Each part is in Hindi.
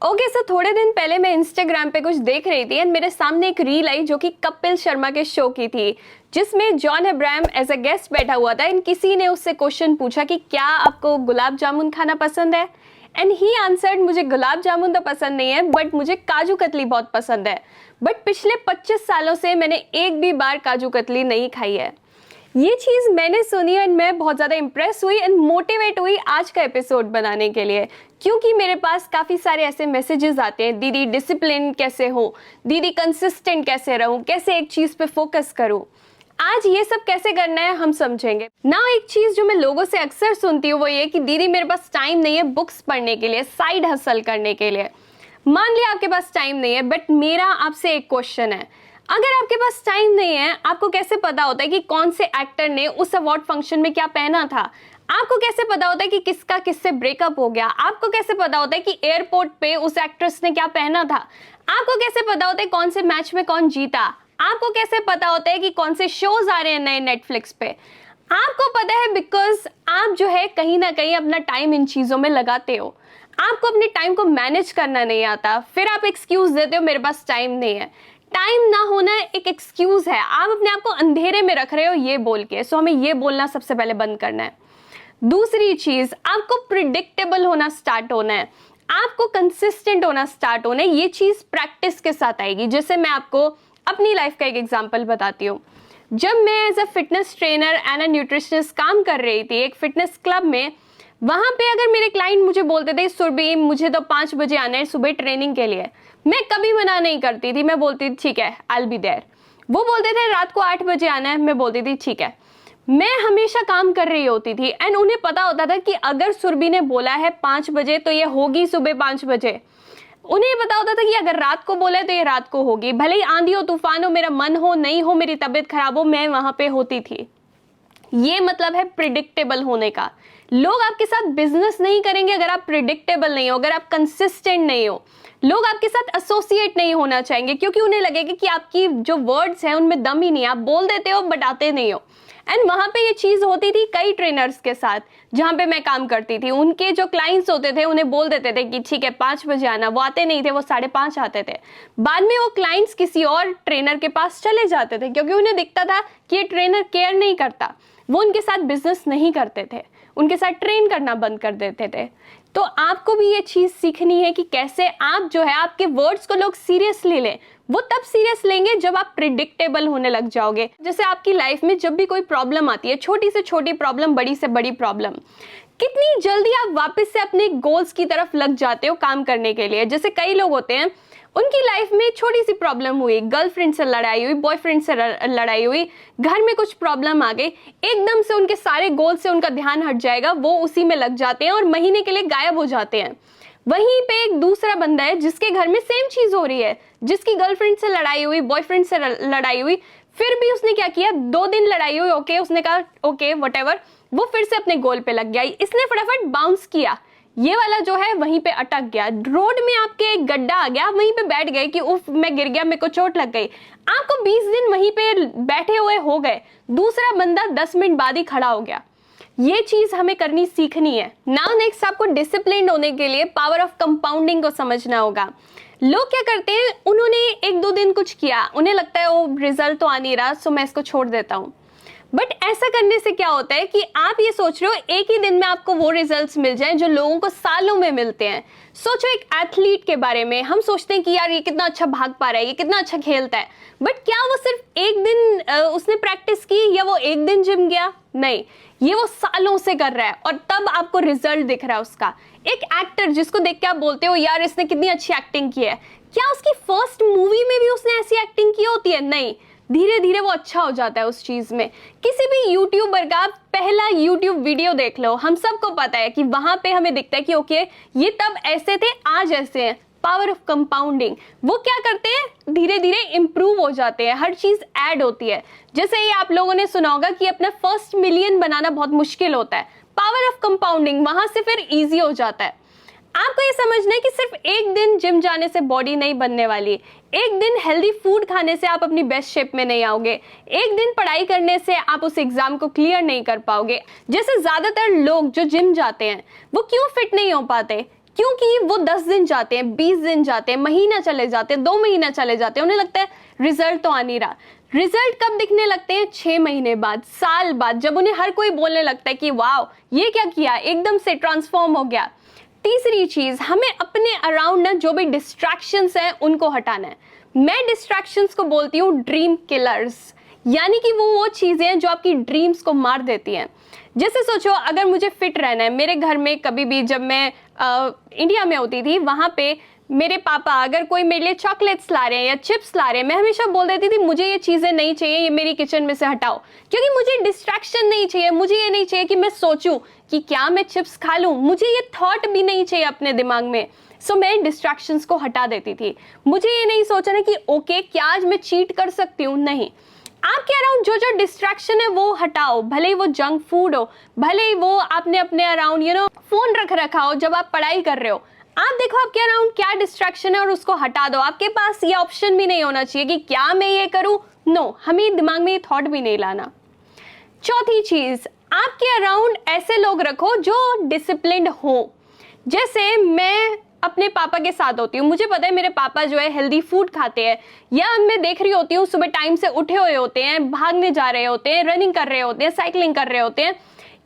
ओके सो थोड़े दिन पहले मैं इंस्टाग्राम पे कुछ देख रही थी एंड मेरे सामने एक रील आई जो कि कपिल शर्मा के शो की थी, जिसमें John Abraham as a guest बैठा हुआ था एंड किसी ने उससे क्वेश्चन पूछा कि क्या आपको गुलाब जामुन खाना पसंद है। एंड ही आंसर्ड, मुझे गुलाब जामुन तो पसंद नहीं है बट मुझे काजू कतली बहुत पसंद है। बट पिछले 25 सालों से मैंने एक भी बार काजू कतली नहीं खाई है। ये चीज़ मैंने सुनी एंड मैं बहुत ज़्यादा इम्प्रेस हुई एंड मोटिवेट हुई आज का एपिसोड बनाने के लिए, क्योंकि मेरे पास काफ़ी सारे ऐसे मैसेजेस आते हैं, दीदी डिसिप्लिन कैसे हो, दीदी कंसिस्टेंट कैसे रहूं, कैसे एक चीज़ पे फोकस करूं। आज ये सब कैसे करना है हम समझेंगे ना। एक चीज़ जो मैं लोगों से अक्सर सुनती हूँ वो ये कि दीदी मेरे पास टाइम नहीं है बुक्स पढ़ने के लिए, साइड हसल करने के लिए। मान लिया आपके पास टाइम नहीं है, बट मेरा आपसे एक क्वेश्चन है, अगर आपके पास टाइम नहीं है, आपको कैसे पता होता है कि कौन से एक्टर ने उस अवार्ड फंक्शन में क्या पहना था? आपको कैसे पता होता है कि किसका किससे ब्रेकअप हो गया? आपको कैसे पता होता है कि एयरपोर्ट पे उस एक्ट्रेस ने क्या पहना था? आपको कैसे पता होता है कौन से मैच में कौन जीता? आपको कैसे पता होता है कि कौन से शोज आ रहे हैं नए नेटफ्लिक्स पे? आपको पता है बिकॉज आप जो है कहीं ना कहीं अपना टाइम इन चीजों में लगाते हो। आपको अपने टाइम को मैनेज करना नहीं आता, फिर आप एक्सक्यूज देते हो मेरे पास टाइम नहीं है। टाइम ना होना एक एक्सक्यूज है, आप अपने आप को अंधेरे में रख रहे हो ये बोल के। सो हमें ये बोलना सबसे पहले बंद करना है। दूसरी चीज, आपको प्रिडिक्टेबल होना स्टार्ट होना है, आपको कंसिस्टेंट होना स्टार्ट होना है। ये चीज प्रैक्टिस के साथ आएगी। जैसे मैं आपको अपनी लाइफ का एक एग्जांपल बताती हूँ। जब मैं as a fitness trainer and a nutritionist काम कर रही थी एक फिटनेस क्लब में, वहां पे अगर मेरे क्लाइंट मुझे बोलते थे सुरभि मुझे तो 5 बजे आना है सुबह ट्रेनिंग के लिए, मैं कभी मना नहीं करती थी। मैं बोलती थी ठीक है, आई विल बी देयर। वो बोलते थे रात को 8 बजे आना है, मैं बोलती थी ठीक है। मैं हमेशा काम कर रही होती थी एंड उन्हें पता होता था कि अगर सुरभि ने बोला है 5 बजे तो ये होगी सुबह 5 बजे। उन्हें पता होता था कि अगर रात को बोला है तो ये रात को होगी, भले ही आंधी हो तूफान हो, मेरा मन हो नहीं हो, मेरी तबीयत खराब हो, मैं वहां पे होती थी। ये मतलब है प्रिडिक्टेबल होने का। लोग आपके साथ बिजनेस नहीं करेंगे अगर आप प्रिडिक्टेबल नहीं हो, अगर आप कंसिस्टेंट नहीं हो। लोग आपके साथ एसोसिएट नहीं होना चाहेंगे क्योंकि उन्हें लगेगा कि आपकी जो वर्ड्स हैं उनमें दम ही नहीं है, आप बोल देते हो बट आते नहीं हो। एंड वहां पे ये चीज होती थी कई ट्रेनर्स के साथ जहां पे मैं काम करती थी। उनके जो क्लाइंट्स होते थे उन्हें बोल देते थे कि ठीक है 5 बजे आना, वो आते नहीं थे, वो 5:30 आते थे। बाद में वो क्लाइंट्स किसी और ट्रेनर के पास चले जाते थे क्योंकि उन्हें दिखता था कि ये ट्रेनर केयर नहीं करता, वो उनके साथ बिजनेस नहीं करते थे, उनके साथ ट्रेन करना बंद कर देते थे। तो आपको भी ये चीज सीखनी है कि कैसे आप जो है आपके वर्ड्स को लोग सीरियसली लें। वो तब सीरियस लेंगे जब आप प्रिडिक्टेबल होने लग जाओगे। जैसे आपकी लाइफ में जब भी कोई प्रॉब्लम आती है, छोटी से छोटी प्रॉब्लम, बड़ी से बड़ी प्रॉब्लम, कितनी जल्दी आप वापस से अपने गोल्स की तरफ लग जाते हो काम करने के लिए। जैसे कई लोग होते हैं उनकी लाइफ में छोटी सी प्रॉब्लम हुई, गर्लफ्रेंड से लड़ाई हुई, बॉयफ्रेंड से लड़ाई हुई, घर में कुछ प्रॉब्लम आ गई, एकदम से उनके सारे गोल से उनका ध्यान हट जाएगा, वो उसी में लग जाते हैं और महीने के लिए गायब हो जाते हैं। वहीं पे एक दूसरा बंदा है जिसके घर में सेम चीज हो रही है, जिसकी गर्लफ्रेंड से लड़ाई हुई, बॉयफ्रेंड से लड़ाई हुई, फिर भी उसने क्या किया, 2 दिन लड़ाई हुई, ओके, उसने कहा ओके व्हाटएवर, वो फिर से अपने गोल पे लग गया। इसने फटाफट बाउंस किया, ये वाला जो है वहीं पे अटक गया। रोड में आपके एक गड्ढा आ गया, वहीं पे बैठ गए कि उफ मैं गिर गया, मेरे को चोट लग गई। आपको 20 दिन वहीं पे बैठे हुए हो गए, दूसरा बंदा 10 मिनट बाद ही खड़ा हो गया। ये चीज हमें करनी सीखनी है। नाउ नेक्स्ट, आपको डिसिप्लिन होने के लिए पावर ऑफ कंपाउंडिंग को समझना होगा। लोग क्या करते हैं, उन्होंने 1-2 दिन कुछ किया, उन्हें लगता है वो रिजल्ट तो आ नहीं रहा सो मैं इसको छोड़ देता हूँ। बट ऐसा करने से क्या होता है कि आप ये सोच रहे हो एक ही दिन में आपको वो रिजल्ट्स मिल जाएं जो लोगों को सालों में मिलते हैं। सोचो एक एथलीट के बारे में, हम सोचते हैं कि यार ये कितना अच्छा भाग पा रहा है, ये कितना अच्छा खेलता है, बट क्या वो सिर्फ एक दिन उसने प्रैक्टिस की या वो एक दिन जिम गया? नहीं, ये वो सालों से कर रहा है और तब आपको रिजल्ट दिख रहा है उसका। एक एक्टर जिसको देख के आप बोलते हो यार इसने कितनी अच्छी एक्टिंग की है, क्या उसकी फर्स्ट मूवी में भी उसने ऐसी एक्टिंग की होती है? नहीं, धीरे धीरे वो अच्छा हो जाता है उस चीज में। किसी भी यूट्यूबर का पहला यूट्यूब वीडियो देख लो, हम सबको पता है कि वहां पे हमें दिखता है कि ओके ये तब ऐसे थे आज ऐसे हैं। पावर ऑफ कंपाउंडिंग, वो क्या करते हैं, धीरे धीरे इंप्रूव हो जाते हैं, हर चीज ऐड होती है। जैसे ये आप लोगों ने सुना होगा कि अपना फर्स्ट मिलियन बनाना बहुत मुश्किल होता है, पावर ऑफ कंपाउंडिंग वहां से फिर इजी हो जाता है। आपको ये समझना है कि सिर्फ एक दिन जिम जाने से बॉडी नहीं बनने वाली, एक दिन हेल्दी फूड खाने से आप अपनी बेस्ट शेप में नहीं आओगे, एक दिन पढ़ाई करने से आप उस एग्जाम को क्लियर नहीं कर पाओगे। जैसे ज्यादातर लोग जो जिम जाते हैं वो क्यों फिट नहीं हो पाते, क्योंकि वो 10 दिन जाते हैं, 20 दिन जाते हैं, महीना चले जाते हैं, 2 महीना चले जाते हैं, उन्हें लगता है रिजल्ट तो आ नहीं रहा। रिजल्ट कब दिखने लगते हैं? 6 महीने बाद, साल बाद, जब उन्हें हर कोई बोलने लगता है कि वाओ ये क्या किया, एकदम से ट्रांसफॉर्म हो गया। तीसरी चीज, हमें अपने अराउंड ना जो भी डिस्ट्रैक्शंस हैं उनको हटाना है। मैं डिस्ट्रैक्शंस को बोलती हूँ ड्रीम किलर्स, यानी कि वो चीजें हैं जो आपकी ड्रीम्स को मार देती हैं। जैसे सोचो, अगर मुझे फिट रहना है, मेरे घर में कभी भी जब मैं इंडिया में होती थी, वहां पे मेरे पापा अगर कोई मेरे लिए चॉकलेट्स ला रहे हैं या चिप्स ला रहे हैं, मैं हमेशा बोल देती थी मुझे ये चीजें नहीं चाहिए, ये मेरी किचन में से हटाओ, क्योंकि मुझे डिस्ट्रैक्शन नहीं चाहिए। मुझे ये नहीं चाहिए कि मैं सोचूं कि क्या मैं चिप्स खा लूं, मुझे ये थॉट भी नहीं चाहिए अपने दिमाग में। सो मैं डिस्ट्रैक्शंस को हटा देती थी। मुझे ये नहीं सोचना कि ओके क्या आज मैं चीट कर सकती हूँ, नहीं। आपके अराउंड जो जो डिस्ट्रैक्शन है वो हटाओ, भले ही वो जंक फूड हो, भले ही वो आपने अपने अराउंड फोन रख रखा हो जब आप पढ़ाई कर रहे हो। आप देखो आपके अराउंड क्या डिस्ट्रैक्शन है और उसको हटा दो। आपके पास ये ऑप्शन भी नहीं होना चाहिए कि क्या मैं ये करूं, नो, हमें दिमाग में ये थॉट भी नहीं लाना। चौथी चीज, आपके अराउंड ऐसे लोग रखो जो डिसिप्लिन्ड हो। जैसे मैं अपने पापा के साथ होती हूँ, मुझे पता है मेरे पापा जो है हेल्दी फूड खाते हैं, या मैं देख रही होती हूँ सुबह टाइम से उठे हुए होते हैं, भागने जा रहे होते हैं, रनिंग कर रहे होते हैं, साइकिलिंग कर रहे होते हैं।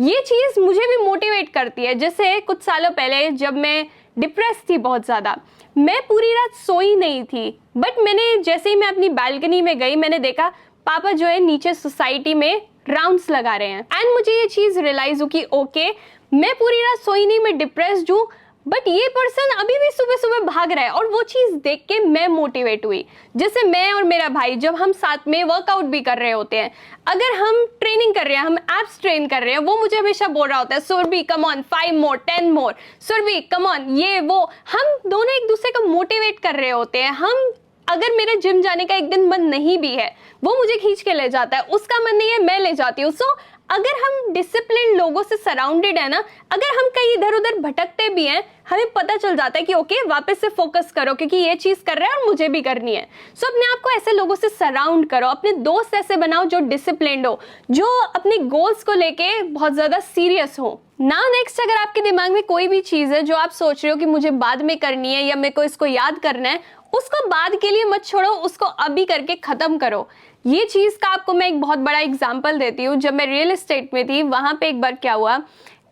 ये चीज मुझे भी मोटिवेट करती है। जैसे कुछ सालों पहले जब मैं डिप्रेस थी बहुत ज्यादा, मैं पूरी रात सोई नहीं थी, बट मैंने जैसे ही मैं अपनी बालकनी में गई, मैंने देखा पापा जो है नीचे सोसाइटी में राउंड्स लगा रहे हैं, एंड मुझे ये चीज रियलाइज हुई कि ओके मैं पूरी रात सोई नहीं, मैं डिप्रेस्ड हूँ, बट ये पर्सन अभी भी सुबह सुबह भाग रहा है। और वो चीज देख के मैं मोटिवेट हुई। जैसे मैं और मेरा भाई जब हम साथ में वर्कआउट भी कर रहे होते हैं, अगर हम ट्रेनिंग कर रहे हैं, हम एप्स ट्रेन कर रहे हैं, वो मुझे हमेशा बोल रहा होता है Surabhi come on 5 more 10 more, Surabhi come on, ये वो, हम दोनों एक दूसरे को मोटिवेट कर रहे होते हैं। हम अगर मेरे जिम जाने का एक दिन मन नहीं भी है, वो मुझे खींच के ले जाता है, उसका मन नहीं है मैं ले जाती हूँ। सो अगर हम डिसिप्लिन लोगों से सराउंडेड है ना, अगर हम कहीं इधर उधर भटकते भी हैं, हमें पता चल जाता है कि ओके वापस से फोकस करो, क्योंकि ये चीज कर रहा है और मुझे भी करनी है। सो अपने आप को ऐसे लोगों से सराउंड करो, अपने दोस्त ऐसे बनाओ जो डिसिप्लिन्ड हो, जो अपने गोल्स को लेके बहुत ज्यादा सीरियस हो। नाउ नेक्स्ट, अगर आपके दिमाग में कोई भी चीज है जो आप सोच रहे हो कि मुझे बाद में करनी है या मेरे को इसको याद करना है, उसको बाद के लिए मत छोड़ो, उसको अभी करके खत्म करो। ये चीज का आपको मैं एक बहुत बड़ा एग्जांपल देती हूँ। जब मैं रियल एस्टेट में थी, वहां पे एक बार क्या हुआ,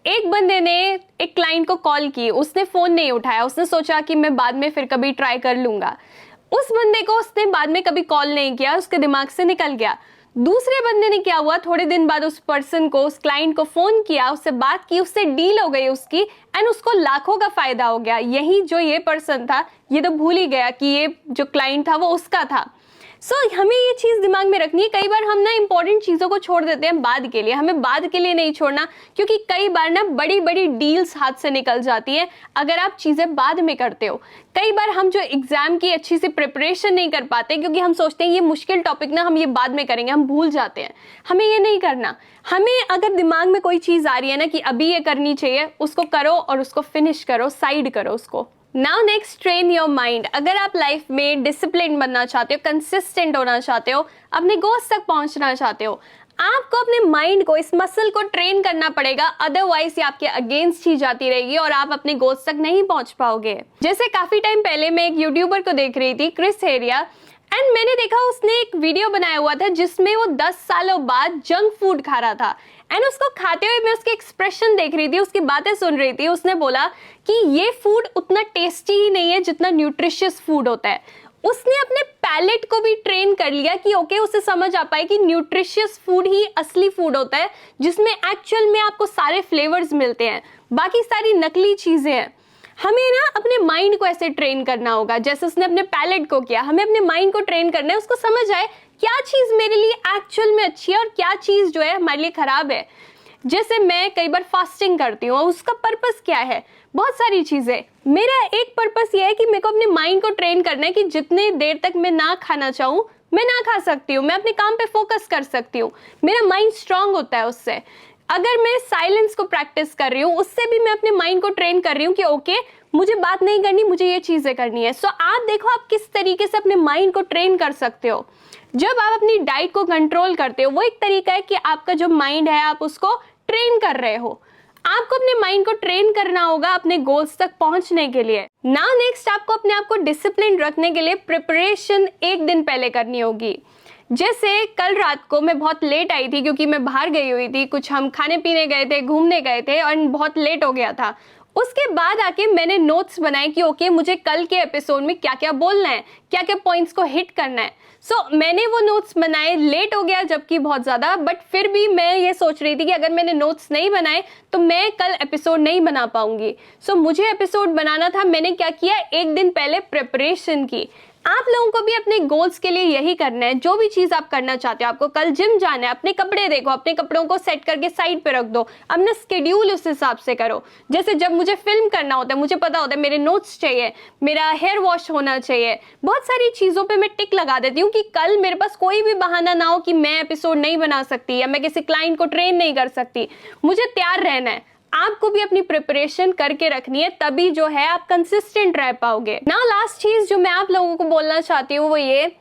एक बंदे ने एक क्लाइंट को कॉल की, उसने फोन नहीं उठाया, उसने सोचा कि मैं बाद में फिर कभी ट्राई कर लूंगा। उस बंदे को उसने बाद में कभी कॉल नहीं किया, उसके दिमाग से निकल गया। दूसरे बंदे ने क्या हुआ, थोड़े दिन बाद उस पर्सन को, उस क्लाइंट को फोन किया, उससे बात की, उससे डील हो गई उसकी, एंड उसको लाखों का फायदा हो गया। यही जो ये पर्सन था, ये तो भूल ही गया कि ये जो क्लाइंट था वो उसका था। सो हमें ये चीज दिमाग में रखनी है। कई बार हम ना इंपॉर्टेंट चीजों को छोड़ देते हैं बाद के लिए, हमें बाद के लिए नहीं छोड़ना, क्योंकि कई बार ना बड़ी बड़ी डील्स हाथ से निकल जाती है अगर आप चीजें बाद में करते हो। कई बार हम जो एग्जाम की अच्छी से प्रिपरेशन नहीं कर पाते, क्योंकि हम सोचते हैं ये मुश्किल टॉपिक ना हम ये बाद में करेंगे, हम भूल जाते हैं। हमें ये नहीं करना। हमें अगर दिमाग में कोई चीज आ रही है ना कि अभी ये करनी चाहिए, उसको करो और उसको फिनिश करो, साइड करो उसको। Now next, train your mind. अगर आप लाइफ में डिसिप्लिन बनना चाहते हो, कंसिस्टेंट होना चाहते हो, अपने गोल्स तक पहुंचना चाहते हो, आपको अपने माइंड को, इस मसल को ट्रेन करना पड़ेगा, अदरवाइज ये आपके अगेंस्ट ही जाती रहेगी और आप अपने गोल्स तक नहीं पहुंच पाओगे। जैसे काफी टाइम पहले मैं एक यूट्यूबर को देख रही थी, क्रिस हेरिया, एंड मैंने देखा उसने एक वीडियो बनाया हुआ था जिसमें वो 10 सालों बाद जंक फूड खा रहा था, एंड उसको खाते हुए मैं उसके एक्सप्रेशन देख रही थी, उसकी बातें सुन रही थी। उसने बोला कि ये फूड उतना टेस्टी ही नहीं है जितना न्यूट्रिशियस फूड होता है। उसने अपने पैलेट को भी ट्रेन कर लिया कि ओके उसे समझ आ पाए कि न्यूट्रिशियस फूड ही असली फूड होता है, जिसमें एक्चुअल में आपको सारे फ्लेवर्स मिलते हैं, बाकी सारी नकली चीजें हैं। हमें ना अपने माइंड को ऐसे ट्रेन करना होगा जैसे उसने अपने पैलेट को किया। हमें अपने माइंड को ट्रेन करना है, उसको समझ आए क्या चीज मेरे लिए एक्चुअल में अच्छी है और क्या चीज जो है हमारे लिए खराब है। जैसे मैं कई बार फास्टिंग करती हूँ, उसका पर्पस क्या है? बहुत सारी चीजें। मेरा एक पर्पस ये है कि मेरे को अपने माइंड को ट्रेन करना है कि जितने देर तक मैं ना खाना चाहूँ मैं ना खा सकती हूँ, मैं अपने काम पे फोकस कर सकती हूँ, मेरा माइंड स्ट्रांग होता है उससे। अगर मैं साइलेंस को प्रैक्टिस कर रही हूँ, उससे भी मैं अपने माइंड को ट्रेन कर रही हूँ कि ओके मुझे बात नहीं करनी, मुझे ये चीजें करनी है। सो आप देखो आप किस तरीके से अपने माइंड को ट्रेन कर सकते हो। जब आप अपनी डाइट को कंट्रोल करते हो, वो एक तरीका है कि आपका जो माइंड है आप उसको ट्रेन कर रहे हो। आपको अपने माइंड को ट्रेन करना होगा अपने गोल्स तक पहुंचने के लिए। नाउ नेक्स्ट, आपको अपने आप को डिसिप्लिन रखने के लिए प्रिपरेशन एक दिन पहले करनी होगी। जैसे कल रात को मैं बहुत लेट आई थी क्योंकि मैं बाहर गई हुई थी, कुछ हम खाने पीने गए थे, घूमने गए थे और बहुत लेट हो गया था। उसके बाद आके मैंने नोट्स बनाए कि ओके मुझे कल के एपिसोड में क्या क्या बोलना है, क्या क्या पॉइंट्स को हिट करना है। मैंने वो नोट्स बनाए, लेट हो गया जबकि बहुत ज़्यादा, बट फिर भी मैं ये सोच रही थी कि अगर मैंने नोट्स नहीं बनाए तो मैं कल एपिसोड नहीं बना पाऊंगी। मुझे एपिसोड बनाना था, मैंने क्या किया, एक दिन पहले प्रिपरेशन की। आप लोगों को भी अपने गोल्स के लिए यही करना है। जो भी चीज आप करना चाहते हो, आपको कल जिम जाना है, अपने कपड़े देखो, अपने कपड़ों को सेट करके साइड पे रख दो, अपना स्केड्यूल उस हिसाब से करो। जैसे जब मुझे फिल्म करना होता है, मुझे पता होता है मेरे नोट्स चाहिए, मेरा हेयर वॉश होना चाहिए, बहुत सारी चीजों पे मैं टिक लगा देती हूँ कि कल मेरे पास कोई भी बहाना ना हो कि मैं एपिसोड नहीं बना सकती या मैं किसी क्लाइंट को ट्रेन नहीं कर सकती। मुझे तैयार रहना है। आपको भी अपनी प्रिपरेशन करके रखनी है, तभी जो है आप कंसिस्टेंट रह पाओगे। नाउ लास्ट चीज जो मैं आप लोगों को बोलना चाहती हूँ वो ये,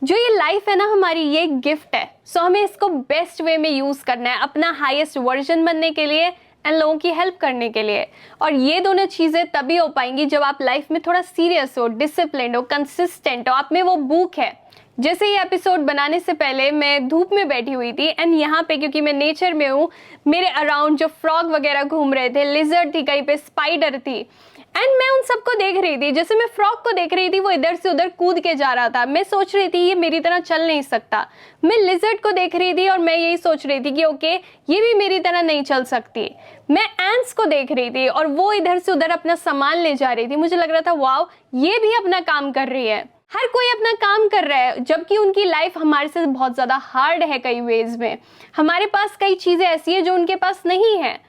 जो ये लाइफ है ना हमारी, ये गिफ्ट है। हमें इसको बेस्ट वे में यूज करना है, अपना हाईएस्ट वर्जन बनने के लिए एंड लोगों की हेल्प करने के लिए। और ये दोनों चीजें तभी हो पाएंगी जब आप लाइफ में थोड़ा सीरियस हो, डिसिप्लिन हो, कंसिस्टेंट हो, आप में वो भूख है। जैसे ये एपिसोड बनाने से पहले मैं धूप में बैठी हुई थी एंड यहाँ पे क्योंकि मैं नेचर में हूँ, मेरे अराउंड जो फ्रॉग वगैरह घूम रहे थे, लिजर्ड थी, कहीं पे स्पाइडर थी एंड मैं उन सबको देख रही थी। जैसे मैं फ्रॉग को देख रही थी, वो इधर से उधर कूद के जा रहा था, मैं सोच रही थी ये मेरी तरह चल नहीं सकता। मैं लिजर्ड को देख रही थी और मैं यही सोच रही थी कि ओके ये भी मेरी तरह नहीं चल सकती। मैं एंट्स को देख रही थी और वो इधर से उधर अपना सामान ले जा रही थी, मुझे लग रहा था वाओ ये भी अपना काम कर रही है। हर कोई अपना काम कर रहा है, जबकि उनकी लाइफ हमारे से बहुत ज्यादा हार्ड है कई वेज में। हमारे पास कई चीजें ऐसी है जो उनके पास नहीं है,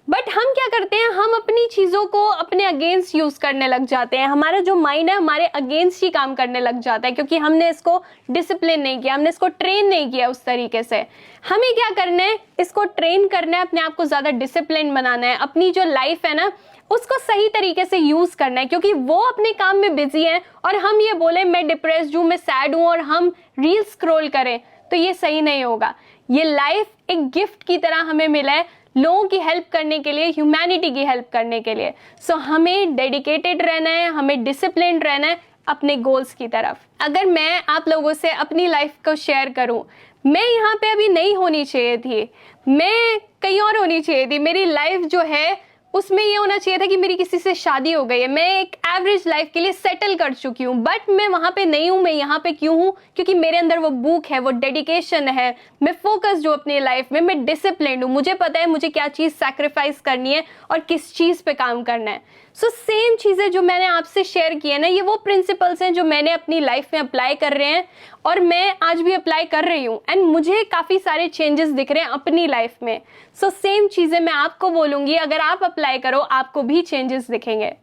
बट हम क्या करते हैं, हम अपनी चीजों को अपने अगेंस्ट यूज करने लग जाते हैं। हमारा जो माइंड है हमारे अगेंस्ट ही काम करने लग जाता है, क्योंकि हमने इसको डिसिप्लिन नहीं किया, हमने इसको ट्रेन नहीं किया उस तरीके से। हमें क्या करना है, इसको ट्रेन करना है, अपने आप को ज्यादा डिसिप्लिन बनाना है, अपनी जो लाइफ है ना उसको सही तरीके से यूज करना है। क्योंकि वो अपने काम में बिजी है और हम ये बोले मैं डिप्रेस्ड हूं, मैं सैड हूं और हम रील स्क्रॉल करें, तो ये सही नहीं होगा। ये लाइफ एक गिफ्ट की तरह हमें मिला है, लोगों की हेल्प करने के लिए, ह्यूमैनिटी की हेल्प करने के लिए। हमें डेडिकेटेड रहना है, हमें डिसिप्लिन रहना है अपने गोल्स की तरफ। अगर मैं आप लोगों से अपनी लाइफ को शेयर करूं, मैं यहाँ पे अभी नहीं होनी चाहिए थी, मैं कहीं और होनी चाहिए थी। मेरी लाइफ जो है उसमें ये होना चाहिए था कि मेरी किसी से शादी हो गई है, मैं एक एवरेज लाइफ के लिए सेटल कर चुकी हूँ, बट मैं वहां पे नहीं हूँ। मैं यहाँ पे क्यों हूँ? क्योंकि मेरे अंदर वो भूख है, वो डेडिकेशन है, मैं फोकस जो अपनी लाइफ में, मैं डिसिप्लिन हूँ, मुझे पता है मुझे क्या चीज सैक्रिफाइस करनी है और किस चीज पे काम करना है। सेम चीजें जो मैंने आपसे शेयर की है ना, ये वो प्रिंसिपल्स हैं जो मैंने अपनी लाइफ में अप्लाई कर रहे हैं और मैं आज भी अप्लाई कर रही हूँ एंड मुझे काफी सारे चेंजेस दिख रहे हैं अपनी लाइफ में। सेम चीजें मैं आपको बोलूंगी, अगर आप अप्लाई करो आपको भी चेंजेस दिखेंगे।